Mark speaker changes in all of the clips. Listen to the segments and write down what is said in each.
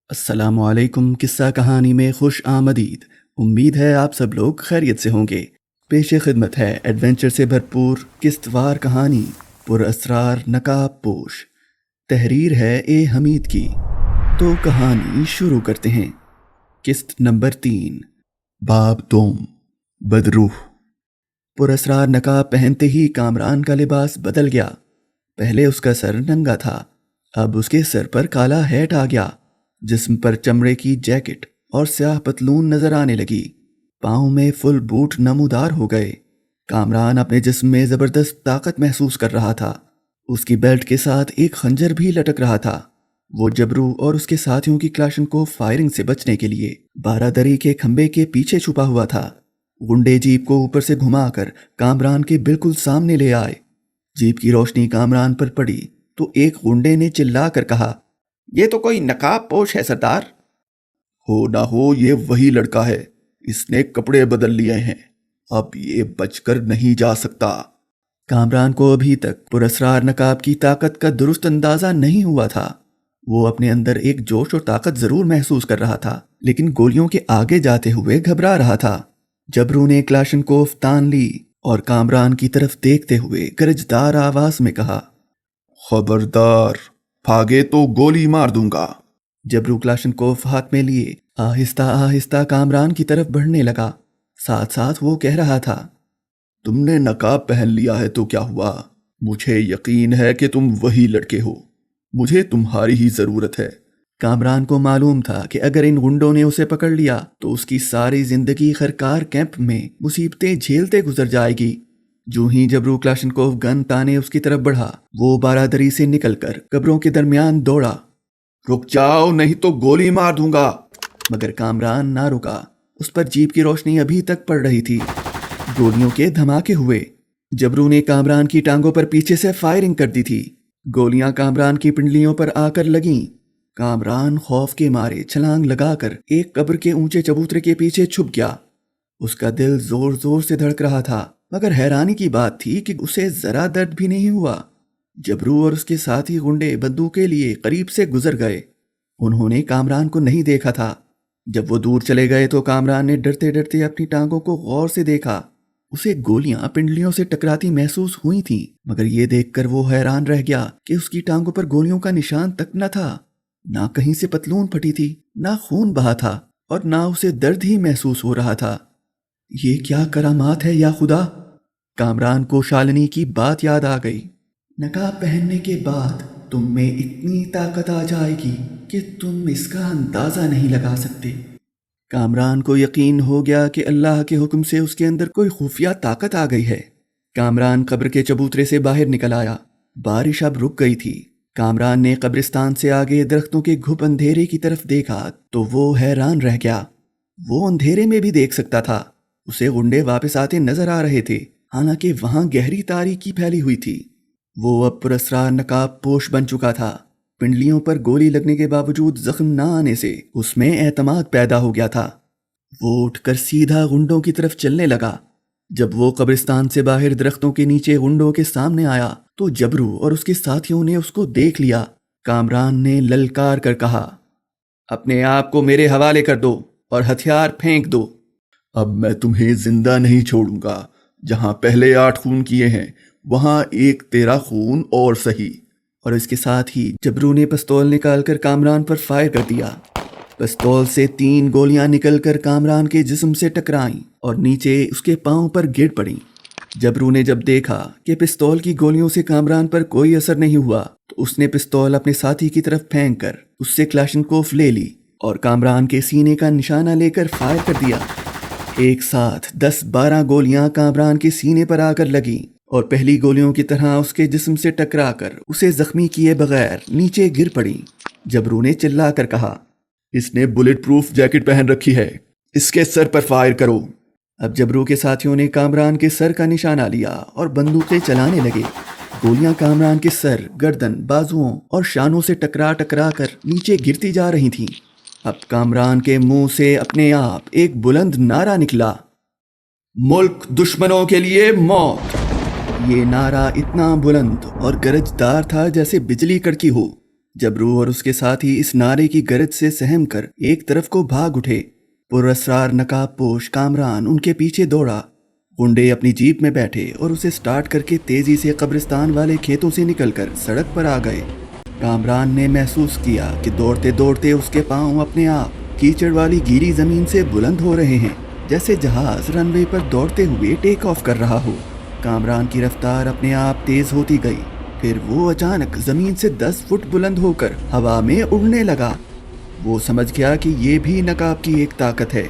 Speaker 1: अस्सलाम वालेकुम। किस्सा कहानी में खुश आमदीद। उम्मीद है आप सब लोग खैरियत से होंगे। पेश खिदमत है एडवेंचर से भरपूर किस्तवार कहानी पुरअसरार नकाब पोश। तहरीर है ए हमीद की। तो कहानी शुरू करते हैं। किस्त नंबर 3, बाब दोम, बदरूह। पुरअसरार नकाब पहनते ही कामरान का लिबास बदल गया। पहले उसका सर नंगा था, अब उसके सर पर काला हैट आ गया। जिस्म पर चमड़े की जैकेट और स्याह पतलून नजर आने लगी। पाँव में फुल बूट नमूदार हो गए। कामरान अपने जिस्म में जबरदस्त ताकत महसूस कर रहा था। उसकी बेल्ट के साथ एक खंजर भी लटक रहा था। वो जबरू और उसके साथियों की क्लाशनकोव फायरिंग से बचने के लिए बारादरी के खंबे के पीछे छुपा हुआ था। गुंडे जीप को ऊपर से घुमाकर कामरान के बिल्कुल सामने ले आए। जीप की रोशनी कामरान पर पड़ी तो एक गुंडे ने चिल्लाकर कहा, ये तो कोई नकाब पोश है सरदार।
Speaker 2: हो ना हो ये वही लड़का है, इसने कपड़े बदल लिए हैं, अब ये बचकर नहीं जा सकता।
Speaker 1: कामरान को अभी तक पुरअसरार नकाब की ताकत का दुरुस्त अंदाजा नहीं हुआ था। वो अपने अंदर एक जोश और ताकत जरूर महसूस कर रहा था, लेकिन गोलियों के आगे जाते हुए घबरा रहा था। जबरू ने क्लाशनकोव तान ली और कामरान की तरफ देखते हुए गरजदार आवाज में कहा,
Speaker 2: खबरदार, भागे तो गोली मार दूंगा।
Speaker 1: जबरू क्लाशनकोव हाथ में लिए आहिस्ता आहिस्ता कामरान की तरफ बढ़ने लगा। साथ साथ वो कह रहा था,
Speaker 2: तुमने नकाब पहन लिया है तो क्या हुआ, मुझे यकीन है कि तुम वही लड़के हो, मुझे तुम्हारी ही जरूरत है।
Speaker 1: कामरान को मालूम था कि अगर इन गुंडों ने उसे पकड़ लिया तो उसकी सारी जिंदगी खरकार कैंप में मुसीबतें झेलते गुजर जाएगी। जो ही जबरू क्लाशनकोव गन ताने उसकी तरफ बढ़ा, वो बारादरी से निकलकर कब्रों के दरमियान दौड़ा।
Speaker 2: रुक जाओ नहीं तो गोली मार दूंगा।
Speaker 1: मगर कामरान ना रुका। उस पर जीप की रोशनी अभी तक पड़ रही थी। गोलियों के धमाके हुए। जबरू ने कामरान की टांगों पर पीछे से फायरिंग कर दी थी। गोलियां कामरान की पिंडलियों पर आकर लगीं। कामरान खौफ के मारे छलांग लगाकर एक कब्र के ऊंचे चबूतरे के पीछे छुप गया। उसका दिल जोर जोर से धड़क रहा था, मगर हैरानी की बात थी कि उसे जरा दर्द भी नहीं हुआ। जबरू और उसके साथी गुंडे बंदूक के लिए करीब से गुजर गए। उन्होंने कामरान को नहीं देखा था। जब वो दूर चले गए तो कामरान ने डरते डरते अपनी टांगों को गौर से देखा। उसे गोलियां पिंडलियों से टकराती महसूस हुई थीं, मगर ये देखकर वो हैरान रह गया कि उसकी टांगों पर गोलियों का निशान तक न था। ना कहीं से पतलून फटी थी, ना खून बहा था और ना उसे दर्द ही महसूस हो रहा था। ये क्या करामात है या खुदा। कामरान को शालिनी की बात याद आ गई। नकाब पहनने के बाद तुम में इतनी ताकत आ जाएगी कि तुम इसका अंदाजा नहीं लगा सकते। कामरान को यकीन हो गया कि अल्लाह के हुक्म से उसके अंदर कोई खुफिया ताकत आ गई है। कामरान कब्र के चबूतरे से बाहर निकल आया। बारिश अब रुक गई थी। कामरान ने कब्रिस्तान से आगे दरख्तों के घुप अंधेरे की तरफ देखा तो वो हैरान रह गया। वो अंधेरे में भी देख सकता था। उसे गुंडे वापस आते नजर आ रहे थे, हालांकि वहां गहरी तारीकी फैली हुई थी। वो अब पुरअसरार नकाब पोश बन चुका था। पिंडलियों पर गोली लगने के बावजूद जख्म न आने से उसमें एतमाद पैदा हो गया था। वो उठकर सीधा गुंडों की तरफ चलने लगा। जब वो कब्रिस्तान से बाहर दरख्तों के नीचे गुंडों के सामने आया तो जबरू और उसके साथियों ने उसको देख लिया। कामरान ने ललकार कर कहा, अपने आप को मेरे हवाले कर दो और हथियार फेंक दो।
Speaker 2: अब मैं तुम्हें जिंदा नहीं छोड़ूंगा। जहां पहले 8 खून किए हैं वहां एक तेरा खून और सही।
Speaker 1: और इसके साथ ही जबरू ने पिस्तौल निकालकर कामरान पर फायर कर दिया। पिस्तौल से 3 गोलियां निकलकर कामरान के जिस्म से टकराईं और नीचे उसके पांव पर गिर पड़ीं। जबरू ने जब देखा कि पिस्तौल की गोलियों से कामरान पर कोई असर नहीं हुआ तो उसने पिस्तौल अपने साथी की तरफ फेंक कर उससे क्लाशनकोव ले ली और कामरान के सीने का निशाना लेकर फायर कर दिया। एक साथ 10-12 गोलियां कामरान के सीने पर आकर लगीं और पहली गोलियों की तरह उसके जिस्म से टकराकर उसे जख्मी किए बगैर नीचे गिर पड़ी। जबरू ने चिल्ला कर कहा,
Speaker 2: इसने बुलेट प्रूफ जैकेट पहन रखी है, इसके सर पर फायर करो।
Speaker 1: अब जबरू के साथियों ने कामरान के सर का निशाना लिया और बंदूकें चलाने लगे। गोलियां कामरान के सर, गर्दन, बाजुओं और शानों से टकरा टकरा कर नीचे गिरती जा रही थीं। अब कामरान के मुंह से अपने आप एक बुलंद नारा निकला, मुल्क दुश्मनों के लिए मौत। ये नारा इतना बुलंद और गरजदार था जैसे बिजली कड़की हो। जबरू और उसके साथी इस नारे की गरज से सहम कर एक तरफ को भाग उठे। पुरअसरार नकाबपोश कामरान उनके पीछे दौड़ा। गुंडे अपनी जीप में बैठे और उसे स्टार्ट करके तेजी से कब्रिस्तान वाले खेतों से निकलकर सड़क पर आ गए। कामरान ने महसूस किया कि दौड़ते दौड़ते उसके पांव अपने आप कीचड़ वाली गीली जमीन से बुलंद हो रहे हैं, जैसे जहाज रनवे पर दौड़ते हुए टेक ऑफ कर रहा हो। कामरान की रफ्तार अपने आप तेज होती गई। फिर वो अचानक जमीन से 10 फुट बुलंद होकर हवा में उड़ने लगा। वो समझ गया कि ये भी नकाब की एक ताकत है।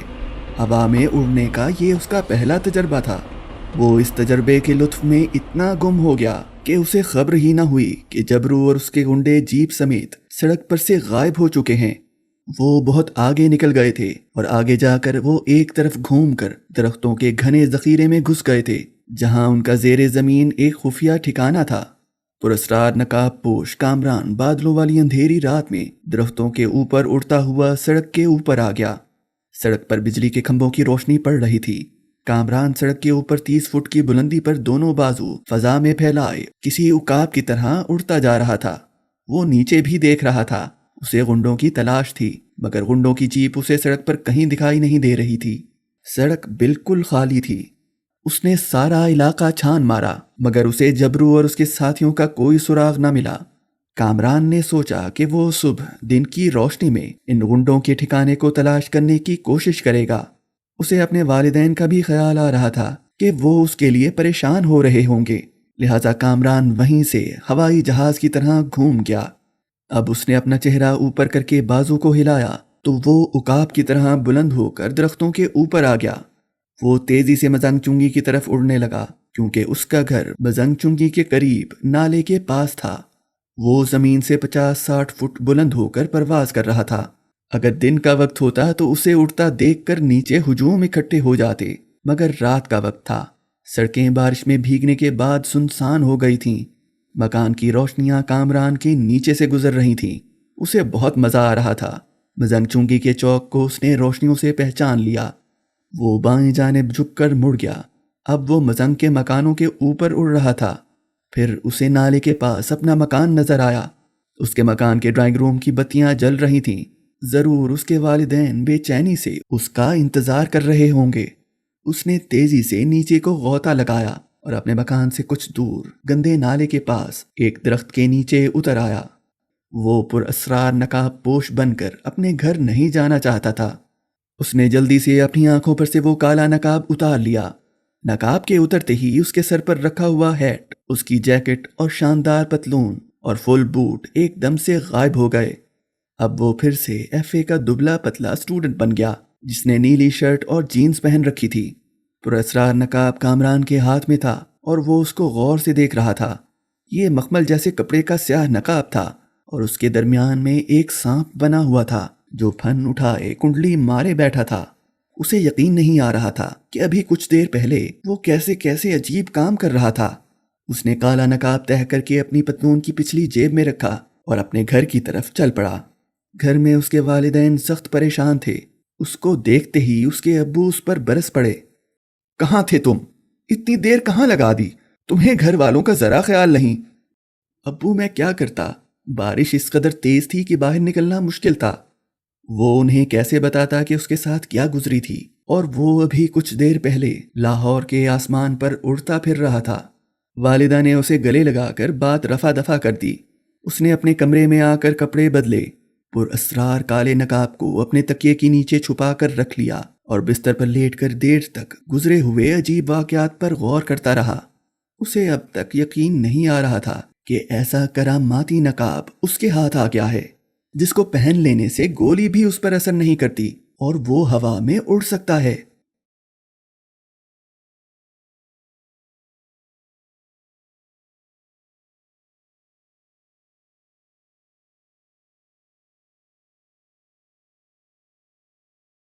Speaker 1: हवा में उड़ने का ये उसका पहला तजर्बा था। वो इस तजर्बे के लुत्फ में इतना गुम हो गया कि उसे खबर ही न हुई कि जबरू और उसके गुंडे जीप समेत सड़क पर से गायब हो चुके हैं। वो बहुत आगे निकल गए थे और आगे जाकर वो एक तरफ घूमकर दरख्तों के घने जखीरे में घुस गए थे, जहां उनका जेरे जमीन एक खुफिया ठिकाना था। पुरस्कार नकाबपोश कामरान बादलों वाली अंधेरी रात में दरख्तों के ऊपर उड़ता हुआ सड़क के ऊपर आ गया। सड़क पर बिजली के खंभों की रोशनी पड़ रही थी। कामरान सड़क के ऊपर 30 फुट की बुलंदी पर दोनों बाजू फजा में फैलाए किसी उकाब की तरह उड़ता जा रहा था। वो नीचे भी देख रहा था। उसे गुंडों की तलाश थी, मगर गुंडों की जीप उसे सड़क पर कहीं दिखाई नहीं दे रही थी। सड़क बिल्कुल खाली थी। उसने सारा इलाका छान मारा, मगर उसे जबरू और उसके साथियों का कोई सुराग न मिला। कामरान ने सोचा कि वो सुबह दिन की रोशनी में इन गुंडों के ठिकाने को तलाश करने की कोशिश करेगा। उसे अपने वालिदैन का भी ख्याल आ रहा था कि वो उसके लिए परेशान हो रहे होंगे, लिहाजा कामरान वहीं से हवाई जहाज की तरह घूम गया। अब उसने अपना चेहरा ऊपर करके बाजू को हिलाया तो वो उकाब की तरह बुलंद होकर दरख्तों के ऊपर आ गया। वो तेजी से मजंग चुंगी की तरफ उड़ने लगा, क्योंकि उसका घर मजंग चुंगी के करीब नाले के पास था। वो जमीन से 50-60 फुट बुलंद होकर परवाज कर रहा था। अगर दिन का वक्त होता तो उसे उड़ता देखकर नीचे हुजूम इकट्ठे हो जाते, मगर रात का वक्त था। सड़कें बारिश में भीगने के बाद सुनसान हो गई थीं। मकान की रोशनियां कामरान के नीचे से गुजर रही थीं। उसे बहुत मजा आ रहा था। मजंग चुंगी के चौक को उसने रोशनियों से पहचान लिया। वो बाएं जानिब झुककर मुड़ गया। अब वो मजंग के मकानों के ऊपर उड़ रहा था। फिर उसे नाले के पास अपना मकान नजर आया। उसके मकान के ड्राइंग रूम की बत्तियां जल रही थीं। जरूर उसके वालिदैन बेचैनी से उसका इंतजार कर रहे होंगे। उसने तेजी से नीचे को गौता लगाया और अपने मकान से कुछ दूर गंदे नाले के पास एक दरख्त के नीचे उतर आया। वो पुरअसरार नकाबपोश बनकर अपने घर नहीं जाना चाहता था। उसने जल्दी से अपनी आंखों पर से वो काला नकाब उतार लिया। नकाब के उतरते ही उसके सर पर रखा हुआ हैट, उसकी जैकेट और शानदार पतलून और फुल बूट एकदम से गायब हो गए। अब वो फिर से एफए का दुबला पतला स्टूडेंट बन गया, जिसने नीली शर्ट और जीन्स पहन रखी थी। पुरअसरार नकाब कामरान के हाथ में था और वो उसको गौर से देख रहा था। ये मखमल जैसे कपड़े का स्याह नकाब था और उसके दरमियान में एक सांप बना हुआ था जो फन उठाए कुंडली मारे बैठा था। उसे यकीन नहीं आ रहा था कि अभी कुछ देर पहले वो कैसे कैसे अजीब काम कर रहा था। उसने काला नकाब तह करके अपनी पतलून की पिछली जेब में रखा और अपने घर की तरफ चल पड़ा। घर में उसके वालिदैन सख्त परेशान थे। उसको देखते ही उसके अब्बू उस पर बरस पड़े। कहाँ थे तुम? इतनी देर कहाँ लगा दी? तुम्हें घर वालों का जरा ख्याल नहीं? अब्बू मैं क्या करता, बारिश इस कदर तेज थी कि बाहर निकलना मुश्किल था। वो उन्हें कैसे बताता कि उसके साथ क्या गुजरी थी, और वो अभी कुछ देर पहले लाहौर के आसमान पर उड़ता फिर रहा था। वालिदा ने उसे गले लगाकर बात रफा दफा कर दी। उसने अपने कमरे में आकर कपड़े बदले, पुरअसरार काले नकाब को अपने तकिए के नीचे छुपा कर रख लिया और बिस्तर पर लेटकर देर तक गुजरे हुए अजीब वाकयात पर गौर करता रहा। उसे अब तक यकीन नहीं आ रहा था कि ऐसा करामाती नकाब उसके हाथ आ गया है, जिसको पहन लेने से गोली भी उस पर असर नहीं करती और वो हवा में उड़ सकता है।